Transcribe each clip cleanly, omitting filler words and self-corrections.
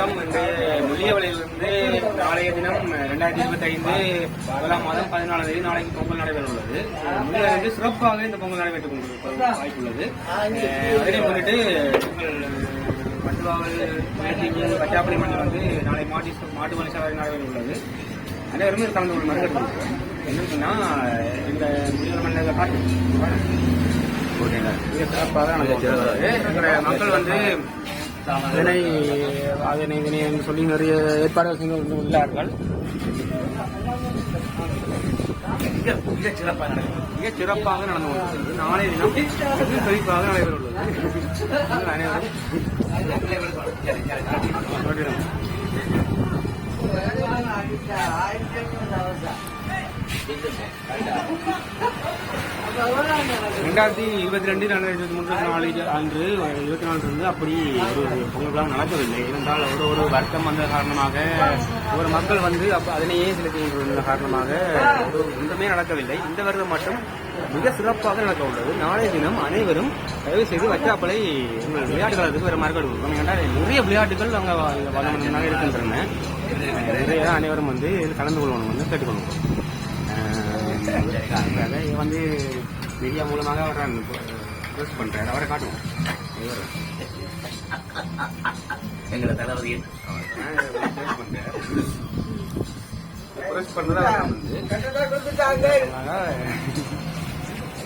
வணக்கம். முள்ளியவளையிலிருந்து நாளைய தினம் 2025 முதலாம் மாதம் 14ஆம் தேதி நாளைக்கு பொங்கல் நடைபெற உள்ளது. முள்ளியவளையில் சிறப்பாக இந்த பொங்கல் நடைபெற்றுக் கொண்டிருப்பது வாய்ப்புள்ளது. அதனை முன்னிட்டு மட்டுவாவல் பச்சாப்பள்ளி மண்ணில் வந்து நாளை மாட்டு வழி சாலை நடைபெற உள்ளது. அனைவருமே கலந்து கொள்ள மறுக்கணும். என்னன்னு சொன்னா இந்த முள்ளியவளை மண்ணில் காட்டு மிக சிறப்பாக மக்கள் வந்து அதனை சொல்லி நிறைய ஏற்பாடுகள் செய்து உள்ளார்கள். மிக சிறப்பாக நடந்து கொண்டிருக்கிறது. நாளைய தினம் மிக செழிப்பாக நடைபெற உள்ளது. அனைவரும் 2022 அன்று 24 அப்படி ஒரு பொங்கல் நடக்கவில்லை. இருந்தால் ஒரு வருத்தம் வந்த காரணமாக ஒரு மக்கள் வந்து அதனையே செலுத்தி கொண்டிருந்த காரணமாக ஒன்றுமே நடக்கவில்லை. இந்த வருடம் மட்டும் மிக சிறப்பாக நடக்க உள்ளது. நாளைய தினம் அனைவரும் தயவு செய்து வச்சாப்பளை உங்கள் விளையாட்டுகளுக்கு வேறு மார்க்கெட் என்றால் நிறைய விளையாட்டுகள் அங்கே வளமாக இருக்கின்றன. நிறைய அனைவரும் வந்து கலந்து கொள்ளணும் வந்து கேட்டுக்கொள்வோம். வந்து மீடியா மூலமாக அவர் போஸ்ட் பண்றாரு. அவரை காட்டுவோம். எங்களை தளபதி போஸ்ட் பண்றதா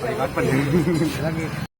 வந்து